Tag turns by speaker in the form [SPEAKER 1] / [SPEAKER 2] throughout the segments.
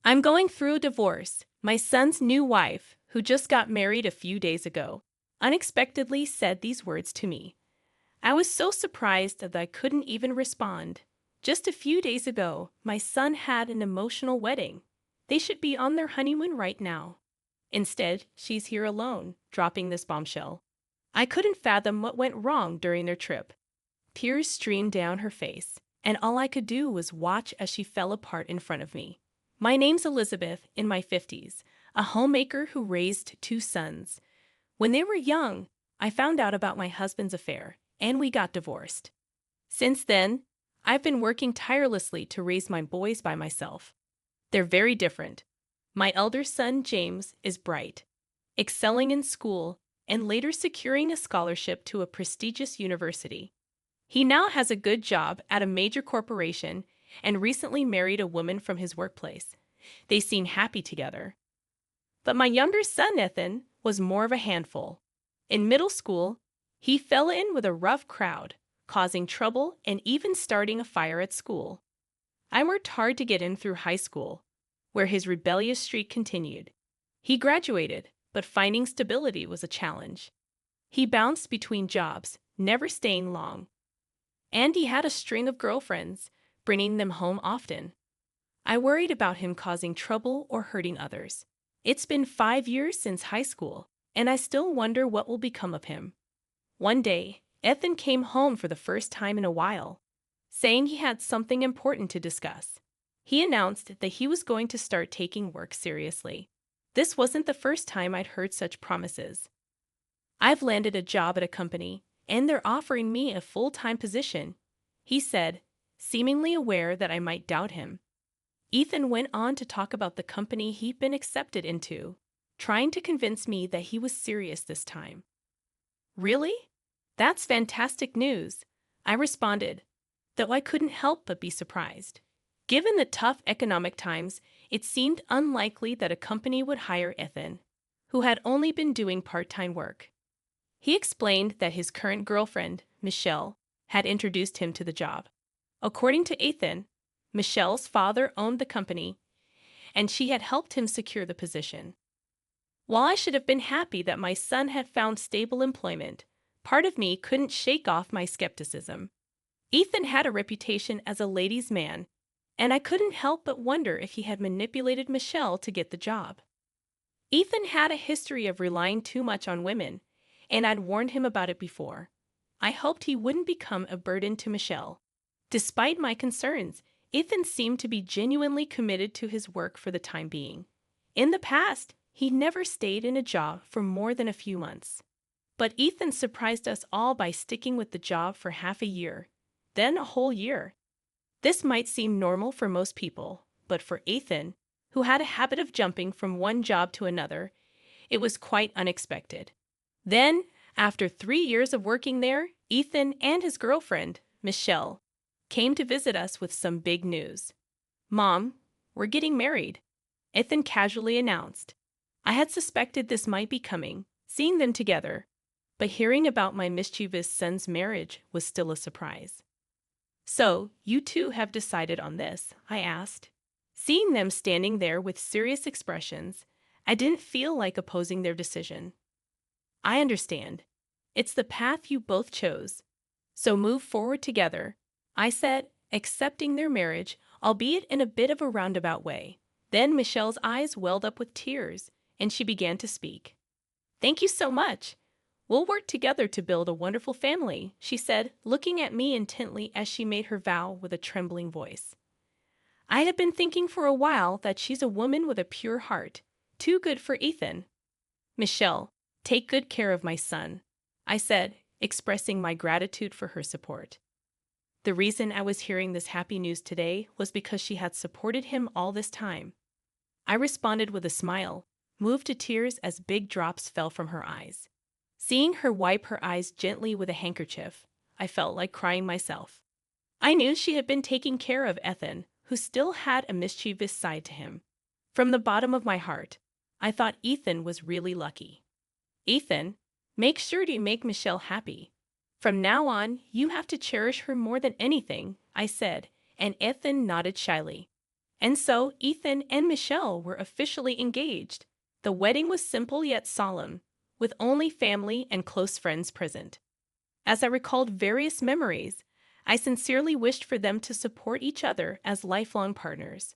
[SPEAKER 1] I'm going through a divorce. My son's new wife, who just got married a few days ago, unexpectedly said these words to me. I was so surprised that I couldn't even respond. Just a few days ago, my son had an emotional wedding. They should be on their honeymoon right now. Instead, she's here alone, dropping this bombshell. I couldn't fathom what went wrong during their trip. Tears streamed down her face, and all I could do was watch as she fell apart in front of me. My name's Elizabeth, in my 50s, a homemaker who raised two sons. When they were young, I found out about my husband's affair, and we got divorced. Since then, I've been working tirelessly to raise my boys by myself. They're very different. My elder son, James, is bright, excelling in school, and later securing a scholarship to a prestigious university. He now has a good job at a major corporation and recently married a woman from his workplace. They seem happy together. But my younger son, Ethan, was more of a handful. In middle school, he fell in with a rough crowd, causing trouble and even starting a fire at school. I worked hard to get him through high school, where his rebellious streak continued. He graduated, but finding stability was a challenge. He bounced between jobs, never staying long. And he had a string of girlfriends, bringing them home often. I worried about him causing trouble or hurting others. It's been 5 years since high school, and I still wonder what will become of him. One day, Ethan came home for the first time in a while, saying he had something important to discuss. He announced that he was going to start taking work seriously. This wasn't the first time I'd heard such promises. I've landed a job at a company, and they're offering me a full-time position, he said, seemingly aware that I might doubt him. Ethan went on to talk about the company he'd been accepted into, trying to convince me that he was serious this time. Really? That's fantastic news, I responded, though I couldn't help but be surprised. Given the tough economic times, it seemed unlikely that a company would hire Ethan, who had only been doing part-time work. He explained that his current girlfriend, Michelle, had introduced him to the job. According to Ethan, Michelle's father owned the company, and she had helped him secure the position. While I should have been happy that my son had found stable employment, part of me couldn't shake off my skepticism. Ethan had a reputation as a ladies' man, and I couldn't help but wonder if he had manipulated Michelle to get the job. Ethan had a history of relying too much on women, and I'd warned him about it before. I hoped he wouldn't become a burden to Michelle. Despite my concerns, Ethan seemed to be genuinely committed to his work for the time being. In the past, he never stayed in a job for more than a few months. But Ethan surprised us all by sticking with the job for half a year, then a whole year. This might seem normal for most people, but for Ethan, who had a habit of jumping from one job to another, it was quite unexpected. Then, after 3 years of working there, Ethan and his girlfriend, Michelle, came to visit us with some big news. "Mom, we're getting married," Ethan casually announced. I had suspected this might be coming, seeing them together, but hearing about my mischievous son's marriage was still a surprise. "So, you two have decided on this?" I asked. Seeing them standing there with serious expressions, I didn't feel like opposing their decision. "I understand. It's the path you both chose. So move forward together," I said, accepting their marriage, albeit in a bit of a roundabout way. Then Michelle's eyes welled up with tears, and she began to speak. "Thank you so much. We'll work together to build a wonderful family," she said, looking at me intently as she made her vow with a trembling voice. I had been thinking for a while that she's a woman with a pure heart, too good for Ethan. "Michelle, take good care of my son," I said, expressing my gratitude for her support. The reason I was hearing this happy news today was because she had supported him all this time. I responded with a smile, moved to tears as big drops fell from her eyes. Seeing her wipe her eyes gently with a handkerchief, I felt like crying myself. I knew she had been taking care of Ethan, who still had a mischievous side to him. From the bottom of my heart, I thought Ethan was really lucky. "Ethan, make sure to make Michelle happy. From now on, you have to cherish her more than anything," I said, and Ethan nodded shyly. And so Ethan and Michelle were officially engaged. The wedding was simple yet solemn, with only family and close friends present. As I recalled various memories, I sincerely wished for them to support each other as lifelong partners.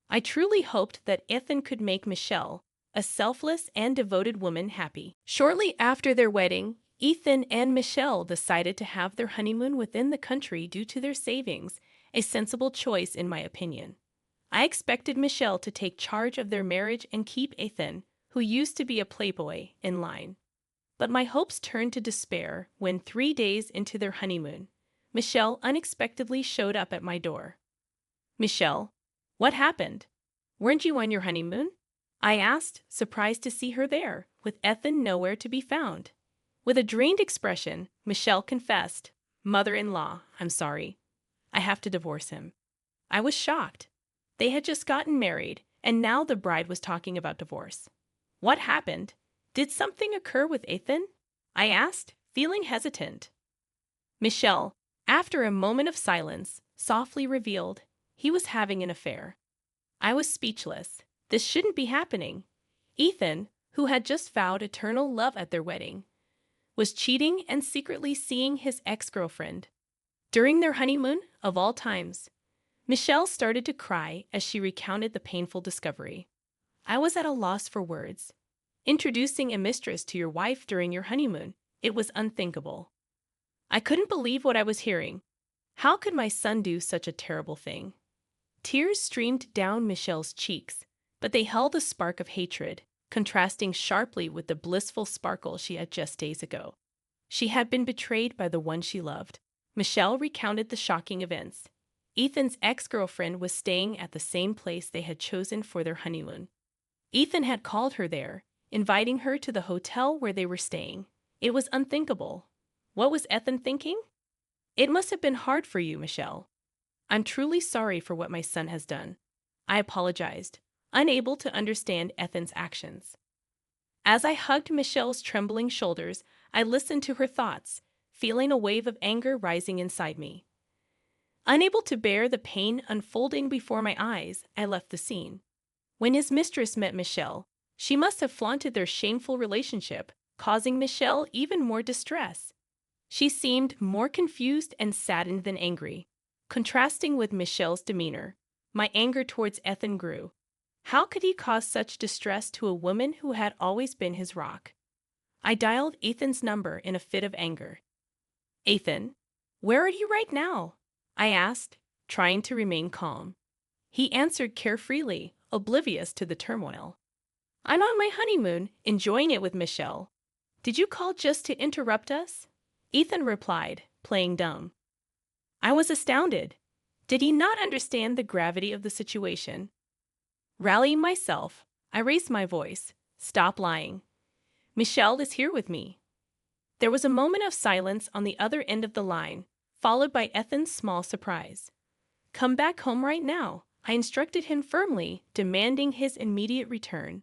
[SPEAKER 1] I truly hoped that Ethan could make Michelle, a selfless and devoted woman, happy. Shortly after their wedding, Ethan and Michelle decided to have their honeymoon within the country due to their savings, a sensible choice in my opinion. I expected Michelle to take charge of their marriage and keep Ethan, who used to be a playboy, in line. But my hopes turned to despair when 3 days into their honeymoon, Michelle unexpectedly showed up at my door. "Michelle, what happened? Weren't you on your honeymoon?" I asked, surprised to see her there, with Ethan nowhere to be found. With a drained expression, Michelle confessed, "Mother-in-law, I'm sorry. I have to divorce him." I was shocked. They had just gotten married, and now the bride was talking about divorce. "What happened? Did something occur with Ethan?" I asked, feeling hesitant. Michelle, after a moment of silence, softly revealed he was having an affair. I was speechless. This shouldn't be happening. Ethan, who had just vowed eternal love at their wedding, was cheating and secretly seeing his ex-girlfriend. During their honeymoon, of all times, Michelle started to cry as she recounted the painful discovery. I was at a loss for words. Introducing a mistress to your wife during your honeymoon, it was unthinkable. I couldn't believe what I was hearing. How could my son do such a terrible thing? Tears streamed down Michelle's cheeks, but they held a spark of hatred, contrasting sharply with the blissful sparkle she had just days ago. She had been betrayed by the one she loved. Michelle recounted the shocking events. Ethan's ex-girlfriend was staying at the same place they had chosen for their honeymoon. Ethan had called her there, inviting her to the hotel where they were staying. It was unthinkable. What was Ethan thinking? "It must have been hard for you, Michelle. I'm truly sorry for what my son has done." I apologized, unable to understand Ethan's actions. As I hugged Michelle's trembling shoulders, I listened to her thoughts, feeling a wave of anger rising inside me. Unable to bear the pain unfolding before my eyes, I left the scene. When his mistress met Michelle, she must have flaunted their shameful relationship, causing Michelle even more distress. She seemed more confused and saddened than angry. Contrasting with Michelle's demeanor, my anger towards Ethan grew. How could he cause such distress to a woman who had always been his rock? I dialed Ethan's number in a fit of anger. "Ethan, where are you right now?" I asked, trying to remain calm. He answered carefreely, oblivious to the turmoil. "I'm on my honeymoon, enjoying it with Michelle. Did you call just to interrupt us?" Ethan replied, playing dumb. I was astounded. Did he not understand the gravity of the situation? Rallying myself, I raised my voice. "Stop lying. Michelle is here with me." There was a moment of silence on the other end of the line, followed by Ethan's small surprise. "Come back home right now," I instructed him firmly, demanding his immediate return.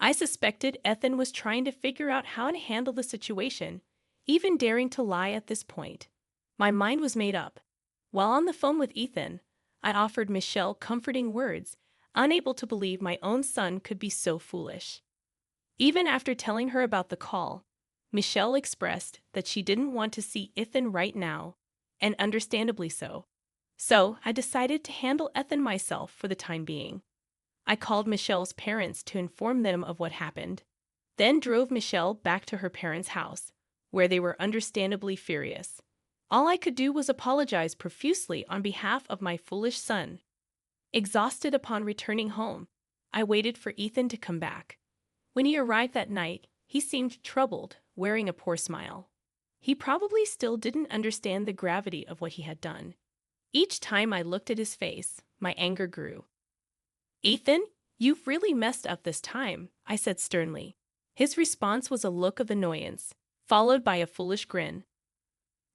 [SPEAKER 1] I suspected Ethan was trying to figure out how to handle the situation, even daring to lie at this point. My mind was made up. While on the phone with Ethan, I offered Michelle comforting words, unable to believe my own son could be so foolish. Even after telling her about the call, Michelle expressed that she didn't want to see Ethan right now, and understandably so. So I decided to handle Ethan myself for the time being. I called Michelle's parents to inform them of what happened, then drove Michelle back to her parents' house, where they were understandably furious. All I could do was apologize profusely on behalf of my foolish son. Exhausted upon returning home, I waited for Ethan to come back. When he arrived that night, he seemed troubled, wearing a poor smile. He probably still didn't understand the gravity of what he had done. Each time I looked at his face, my anger grew. "Ethan, you've really messed up this time," I said sternly. His response was a look of annoyance, followed by a foolish grin.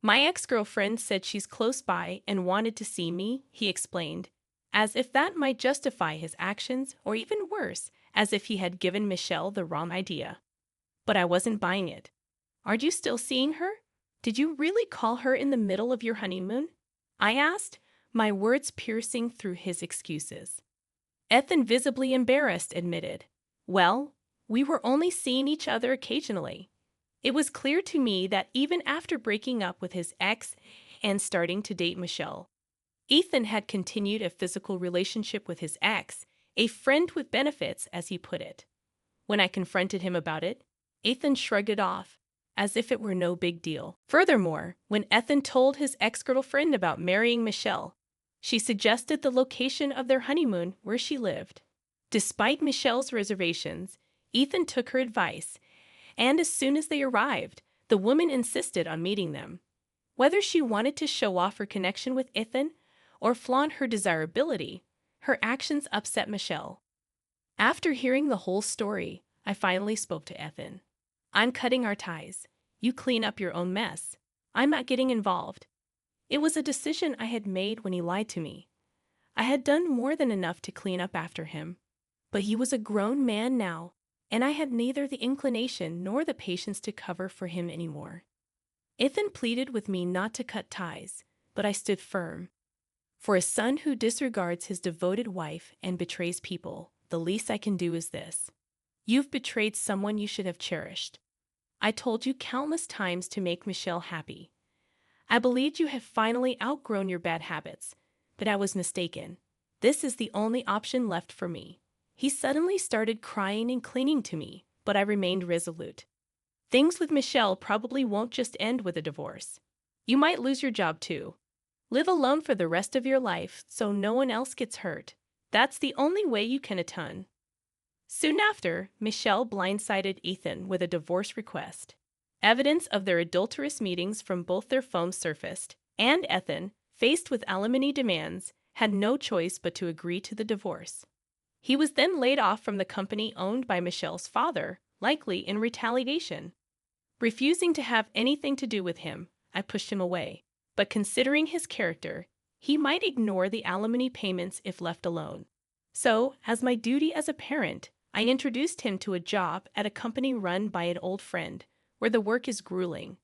[SPEAKER 1] "My ex-girlfriend said she's close by and wanted to see me," he explained, as if that might justify his actions, or even worse, as if he had given Michelle the wrong idea. But I wasn't buying it. "Are you still seeing her? Did you really call her in the middle of your honeymoon?" I asked, my words piercing through his excuses. Ethan, visibly embarrassed, admitted, "Well, we were only seeing each other occasionally." It was clear to me that even after breaking up with his ex and starting to date Michelle, Ethan had continued a physical relationship with his ex, a friend with benefits, as he put it. When I confronted him about it, Ethan shrugged it off, as if it were no big deal. Furthermore, when Ethan told his ex-girlfriend about marrying Michelle, she suggested the location of their honeymoon where she lived. Despite Michelle's reservations, Ethan took her advice, and as soon as they arrived, the woman insisted on meeting them. Whether she wanted to show off her connection with Ethan or flaunt her desirability, her actions upset Michelle. After hearing the whole story, I finally spoke to Ethan. "I'm cutting our ties. You clean up your own mess. I'm not getting involved." It was a decision I had made when he lied to me. I had done more than enough to clean up after him. But he was a grown man now, and I had neither the inclination nor the patience to cover for him anymore. Ethan pleaded with me not to cut ties, but I stood firm. For a son who disregards his devoted wife and betrays people, the least I can do is this. You've betrayed someone you should have cherished. I told you countless times to make Michelle happy. I believed you had finally outgrown your bad habits, but I was mistaken. This is the only option left for me. He suddenly started crying and clinging to me, but I remained resolute. Things with Michelle probably won't just end with a divorce. You might lose your job too. Live alone for the rest of your life so no one else gets hurt. That's the only way you can atone. Soon after, Michelle blindsided Ethan with a divorce request. Evidence of their adulterous meetings from both their phones surfaced, and Ethan, faced with alimony demands, had no choice but to agree to the divorce. He was then laid off from the company owned by Michelle's father, likely in retaliation. Refusing to have anything to do with him, I pushed him away. But considering his character, he might ignore the alimony payments if left alone. So, as my duty as a parent, I introduced him to a job at a company run by an old friend, where the work is grueling.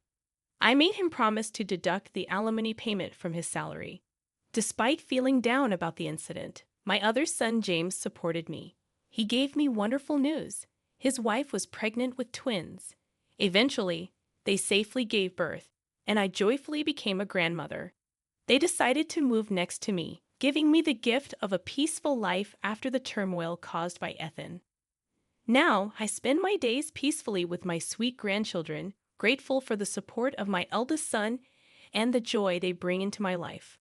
[SPEAKER 1] I made him promise to deduct the alimony payment from his salary. Despite feeling down about the incident, my other son James supported me. He gave me wonderful news. His wife was pregnant with twins. Eventually, they safely gave birth, and I joyfully became a grandmother. They decided to move next to me, giving me the gift of a peaceful life after the turmoil caused by Ethan. Now, I spend my days peacefully with my sweet grandchildren, grateful for the support of my eldest son and the joy they bring into my life.